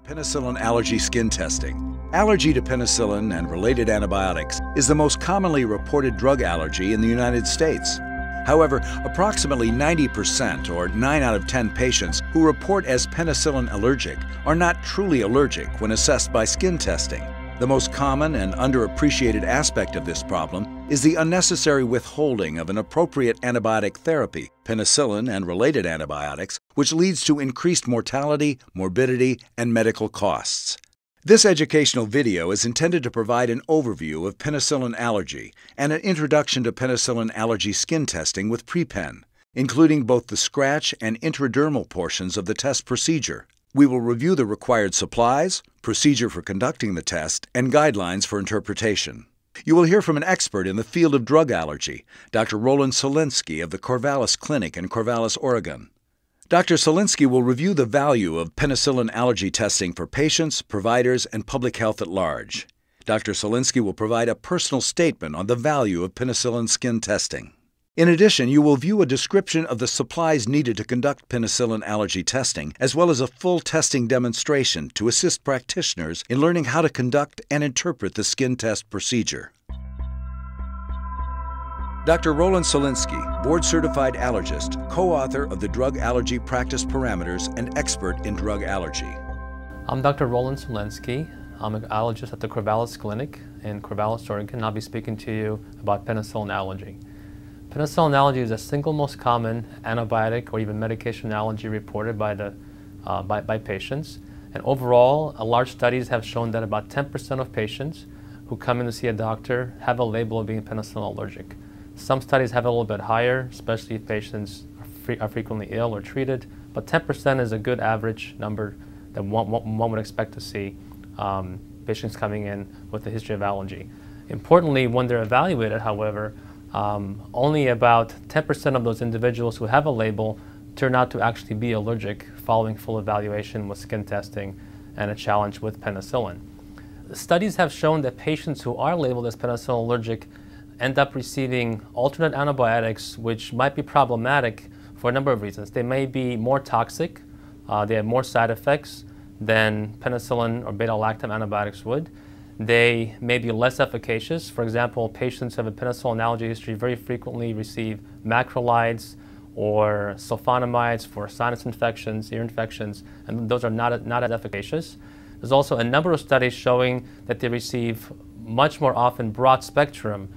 Penicillin allergy skin testing. Allergy to penicillin and related antibiotics is the most commonly reported drug allergy in the United States. However, approximately 90% or 9 out of 10 patients who report as penicillin allergic are not truly allergic when assessed by skin testing. The most common and underappreciated aspect of this problem is the unnecessary withholding of an appropriate antibiotic therapy, penicillin and related antibiotics, which leads to increased mortality, morbidity, and medical costs. This educational video is intended to provide an overview of penicillin allergy and an introduction to penicillin allergy skin testing with PrePen, including both the scratch and intradermal portions of the test procedure. We will review the required supplies, procedure for conducting the test, and guidelines for interpretation. You will hear from an expert in the field of drug allergy, Dr. Roland Solinsky of the Corvallis Clinic in Corvallis, Oregon. Dr. Solinsky will review the value of penicillin allergy testing for patients, providers, and public health at large. Dr. Solinsky will provide a personal statement on the value of penicillin skin testing. In addition, you will view a description of the supplies needed to conduct penicillin allergy testing, as well as a full testing demonstration to assist practitioners in learning how to conduct and interpret the skin test procedure. Dr. Roland Solinsky, board-certified allergist, co-author of the Drug Allergy Practice Parameters and expert in drug allergy. I'm Dr. Roland Solinsky. I'm an allergist at the Corvallis Clinic in Corvallis, Oregon. I'll be speaking to you about penicillin allergy. Penicillin allergy is the single most common antibiotic or even medication allergy reported by patients. And overall, large studies have shown that about 10% of patients who come in to see a doctor have a label of being penicillin allergic. Some studies have it a little bit higher, especially if patients are frequently ill or treated, but 10% is a good average number that one would expect to see patients coming in with a history of allergy. Importantly, when they're evaluated, however, only about 10% of those individuals who have a label turn out to actually be allergic following full evaluation with skin testing and a challenge with penicillin. Studies have shown that patients who are labeled as penicillin allergic end up receiving alternate antibiotics, which might be problematic for a number of reasons. They may be more toxic, they have more side effects than penicillin or beta-lactam antibiotics would. They may be less efficacious. For example, patients who have a penicillin allergy history very frequently receive macrolides or sulfonamides for sinus infections, ear infections, and those are not as efficacious. There's also a number of studies showing that they receive much more often broad spectrum,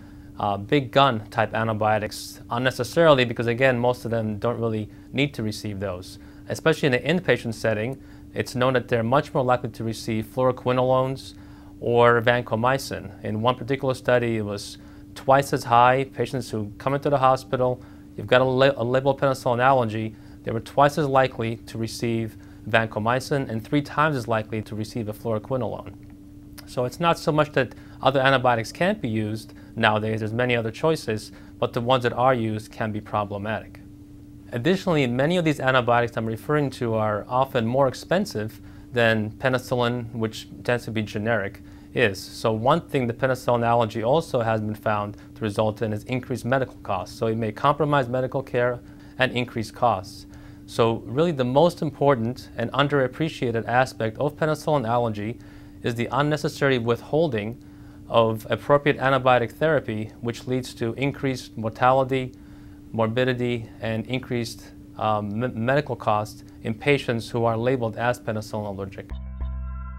big gun type antibiotics unnecessarily because, again, most of them don't really need to receive those. Especially in an inpatient setting, it's known that they're much more likely to receive fluoroquinolones or vancomycin. In one particular study, it was twice as high. Patients who come into the hospital, you've got a label of penicillin allergy, they were twice as likely to receive vancomycin and 3 times as likely to receive a fluoroquinolone. So it's not so much that other antibiotics can't be used nowadays, there's many other choices, but the ones that are used can be problematic. Additionally, many of these antibiotics I'm referring to are often more expensive than penicillin, which tends to be generic, is. So one thing the penicillin allergy also has been found to result in is increased medical costs. So it may compromise medical care and increase costs. So really the most important and underappreciated aspect of penicillin allergy is the unnecessary withholding of appropriate antibiotic therapy, which leads to increased mortality, morbidity, and increased medical costs in patients who are labeled as penicillin allergic.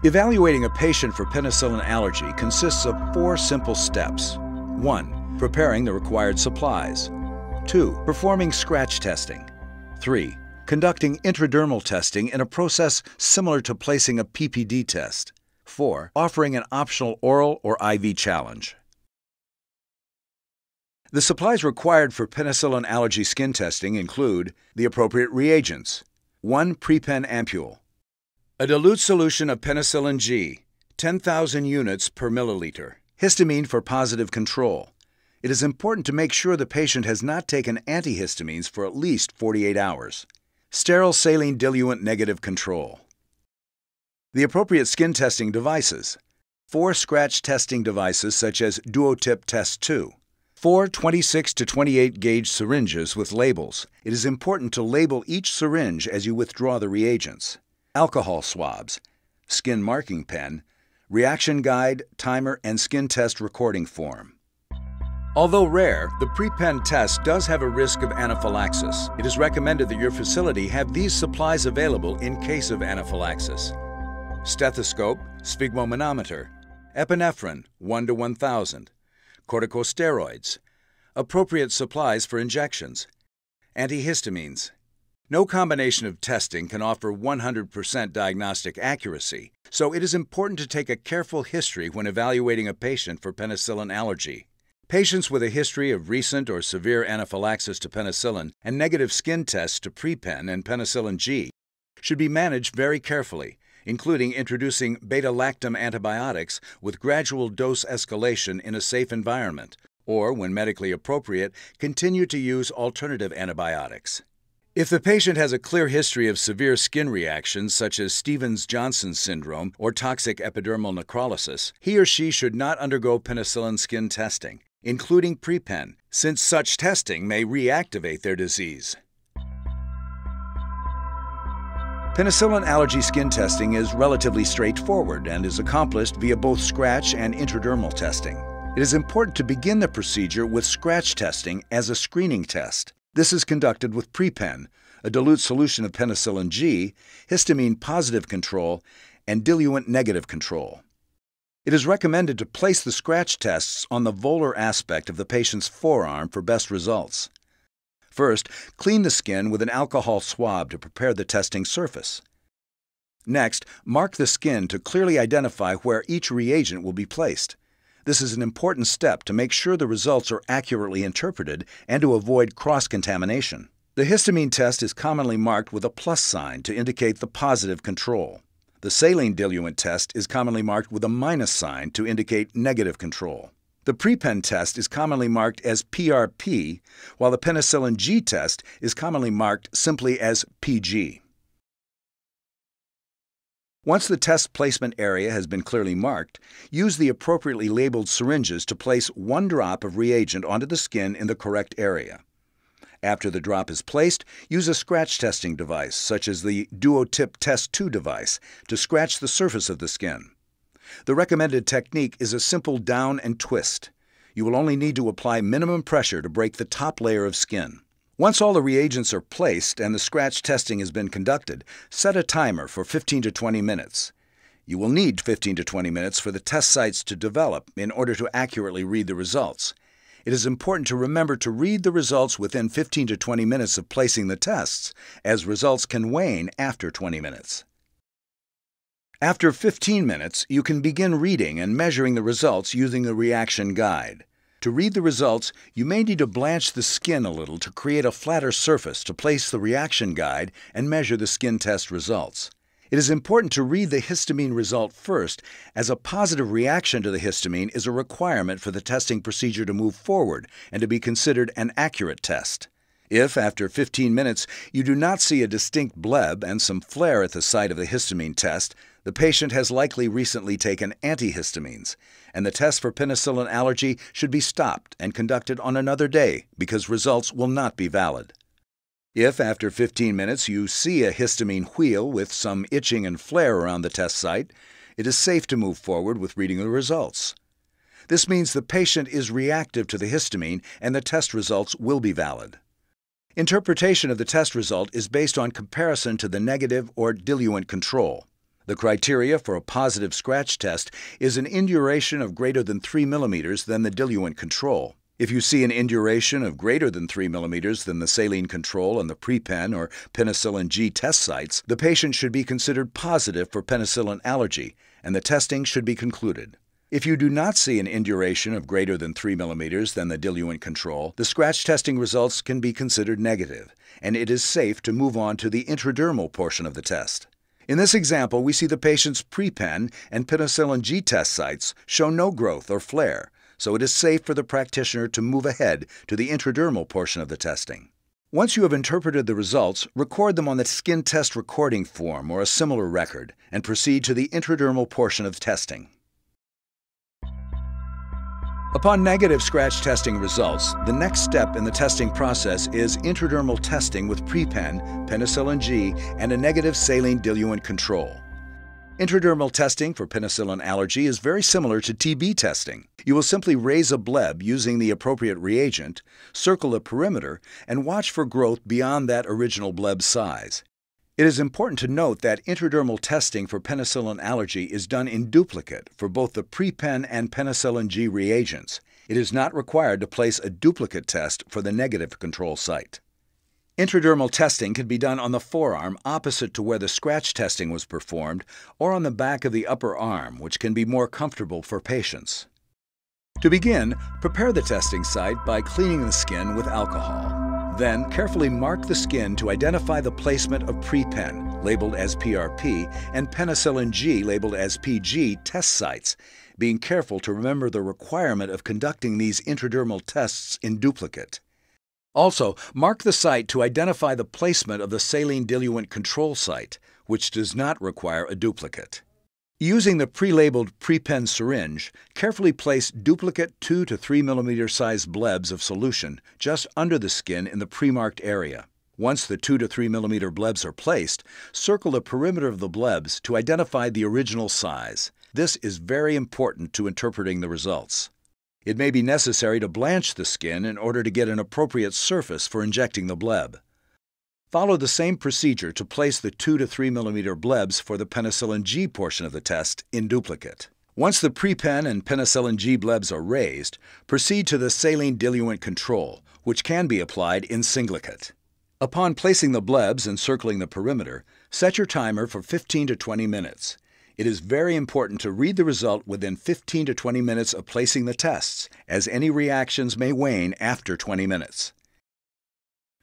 Evaluating a patient for penicillin allergy consists of 4 simple steps. 1. Preparing the required supplies. 2. Performing scratch testing. 3. Conducting intradermal testing in a process similar to placing a PPD test. 4. Offering an optional oral or IV challenge. The supplies required for penicillin allergy skin testing include the appropriate reagents, 1 PrePen ampule, a dilute solution of penicillin G, 10,000 units per milliliter, histamine for positive control. It is important to make sure the patient has not taken antihistamines for at least 48 hours. Sterile saline diluent negative control. The appropriate skin testing devices, 4 scratch testing devices such as Duotip Test 2. 4 26 to 28 gauge syringes with labels. It is important to label each syringe as you withdraw the reagents. Alcohol swabs. skin marking pen, reaction guide, timer, and skin test recording form. Although rare, the pre-pen test does have a risk of anaphylaxis. It is recommended that your facility have these supplies available in case of anaphylaxis: stethoscope, sphygmomanometer, epinephrine 1 to 1,000, corticosteroids, appropriate supplies for injections, antihistamines. No combination of testing can offer 100% diagnostic accuracy, so it is important to take a careful history when evaluating a patient for penicillin allergy. Patients with a history of recent or severe anaphylaxis to penicillin and negative skin tests to pre-pen and penicillin G should be managed very carefully, including introducing beta-lactam antibiotics with gradual dose escalation in a safe environment, or, when medically appropriate, continue to use alternative antibiotics. If the patient has a clear history of severe skin reactions such as Stevens-Johnson syndrome or toxic epidermal necrolysis, he or she should not undergo penicillin skin testing, including pre-pen, since such testing may reactivate their disease. Penicillin allergy skin testing is relatively straightforward and is accomplished via both scratch and intradermal testing. It is important to begin the procedure with scratch testing as a screening test. This is conducted with pre-pen, a dilute solution of penicillin G, histamine positive control, and diluent negative control. It is recommended to place the scratch tests on the volar aspect of the patient's forearm for best results. First, clean the skin with an alcohol swab to prepare the testing surface. Next, mark the skin to clearly identify where each reagent will be placed. This is an important step to make sure the results are accurately interpreted and to avoid cross-contamination. The histamine test is commonly marked with a plus sign to indicate the positive control. The saline diluent test is commonly marked with a minus sign to indicate negative control. The pre-pen test is commonly marked as PRP, while the penicillin G test is commonly marked simply as PG. Once the test placement area has been clearly marked, use the appropriately labeled syringes to place 1 drop of reagent onto the skin in the correct area. After the drop is placed, use a scratch testing device, such as the Duotip Test 2 device, to scratch the surface of the skin. The recommended technique is a simple down and twist. You will only need to apply minimum pressure to break the top layer of skin. Once all the reagents are placed and the scratch testing has been conducted, set a timer for 15 to 20 minutes. You will need 15 to 20 minutes for the test sites to develop in order to accurately read the results. It is important to remember to read the results within 15 to 20 minutes of placing the tests, as results can wane after 20 minutes. After 15 minutes, you can begin reading and measuring the results using the reaction guide. To read the results, you may need to blanch the skin a little to create a flatter surface to place the reaction guide and measure the skin test results. It is important to read the histamine result first, as a positive reaction to the histamine is a requirement for the testing procedure to move forward and to be considered an accurate test. If, after 15 minutes, you do not see a distinct bleb and some flare at the site of the histamine test, the patient has likely recently taken antihistamines, and the test for penicillin allergy should be stopped and conducted on another day because results will not be valid. If, after 15 minutes, you see a histamine wheal with some itching and flare around the test site, it is safe to move forward with reading the results. This means the patient is reactive to the histamine and the test results will be valid. Interpretation of the test result is based on comparison to the negative or diluent control. The criteria for a positive scratch test is an induration of greater than 3 millimeters than the diluent control. If you see an induration of greater than 3 millimeters than the saline control on the pre-pen or penicillin G test sites, the patient should be considered positive for penicillin allergy, and the testing should be concluded. If you do not see an induration of greater than 3 millimeters than the diluent control, the scratch testing results can be considered negative, and it is safe to move on to the intradermal portion of the test. In this example, we see the patient's pre-pen and penicillin G test sites show no growth or flare, so it is safe for the practitioner to move ahead to the intradermal portion of the testing. Once you have interpreted the results, record them on the skin test recording form or a similar record, and proceed to the intradermal portion of testing. Upon negative scratch testing results, the next step in the testing process is intradermal testing with pre-pen, penicillin G, and a negative saline diluent control. Intradermal testing for penicillin allergy is very similar to TB testing. You will simply raise a bleb using the appropriate reagent, circle the perimeter, and watch for growth beyond that original bleb size. It is important to note that intradermal testing for penicillin allergy is done in duplicate for both the pre-pen and penicillin G reagents. It is not required to place a duplicate test for the negative control site. Intradermal testing can be done on the forearm opposite to where the scratch testing was performed, or on the back of the upper arm, which can be more comfortable for patients. To begin, prepare the testing site by cleaning the skin with alcohol. Then, carefully mark the skin to identify the placement of pre-pen, labeled as PRP, and penicillin G, labeled as PG, test sites, being careful to remember the requirement of conducting these intradermal tests in duplicate. Also, mark the site to identify the placement of the saline diluent control site, which does not require a duplicate. Using the pre-labeled pre-pen syringe, carefully place duplicate 2 to 3 mm size blebs of solution just under the skin in the pre-marked area. Once the 2 to 3 mm blebs are placed, circle the perimeter of the blebs to identify the original size. This is very important to interpreting the results. It may be necessary to blanch the skin in order to get an appropriate surface for injecting the bleb. Follow the same procedure to place the 2 to 3 mm blebs for the penicillin G portion of the test in duplicate. Once the pre-pen and penicillin G blebs are raised, proceed to the saline diluent control, which can be applied in singlicate. Upon placing the blebs and circling the perimeter, set your timer for 15 to 20 minutes. It is very important to read the result within 15 to 20 minutes of placing the tests, as any reactions may wane after 20 minutes.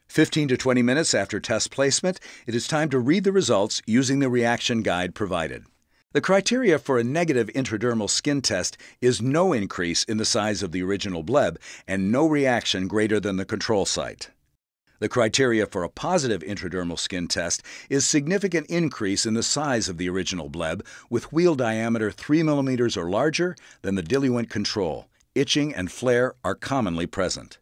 15 to 20 minutes after test placement, it is time to read the results using the reaction guide provided. The criteria for a negative intradermal skin test is no increase in the size of the original bleb and no reaction greater than the control site. The criteria for a positive intradermal skin test is significant increase in the size of the original bleb with wheal diameter 3 mm or larger than the diluent control. Itching and flare are commonly present.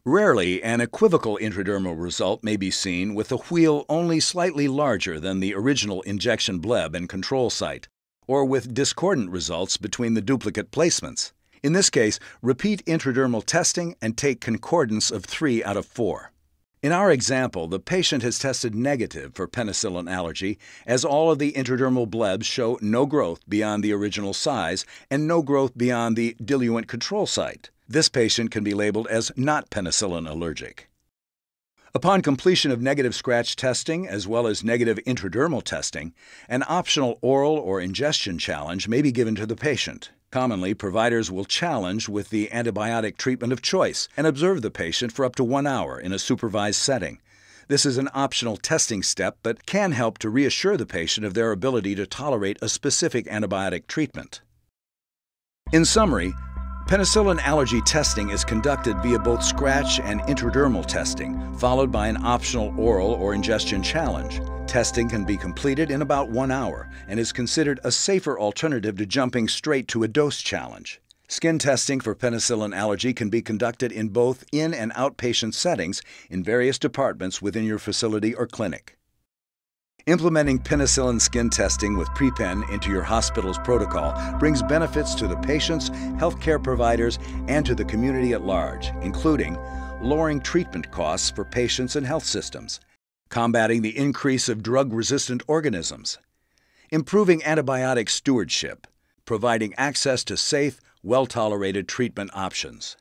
Rarely, an equivocal intradermal result may be seen with the wheal only slightly larger than the original injection bleb and control site, or with discordant results between the duplicate placements. In this case, repeat intradermal testing and take concordance of 3 out of 4. In our example, the patient has tested negative for penicillin allergy as all of the intradermal blebs show no growth beyond the original size and no growth beyond the diluent control site. This patient can be labeled as not penicillin allergic. Upon completion of negative scratch testing as well as negative intradermal testing, an optional oral or ingestion challenge may be given to the patient. Commonly, providers will challenge with the antibiotic treatment of choice and observe the patient for up to 1 hour in a supervised setting. This is an optional testing step but can help to reassure the patient of their ability to tolerate a specific antibiotic treatment. In summary, penicillin allergy testing is conducted via both scratch and intradermal testing, followed by an optional oral or ingestion challenge. Testing can be completed in about 1 hour and is considered a safer alternative to jumping straight to a dose challenge. Skin testing for penicillin allergy can be conducted in both in- and outpatient settings in various departments within your facility or clinic. Implementing penicillin skin testing with pre-pen into your hospital's protocol brings benefits to the patients, healthcare providers, and to the community at large, including lowering treatment costs for patients and health systems, combating the increase of drug-resistant organisms, improving antibiotic stewardship, providing access to safe, well-tolerated treatment options.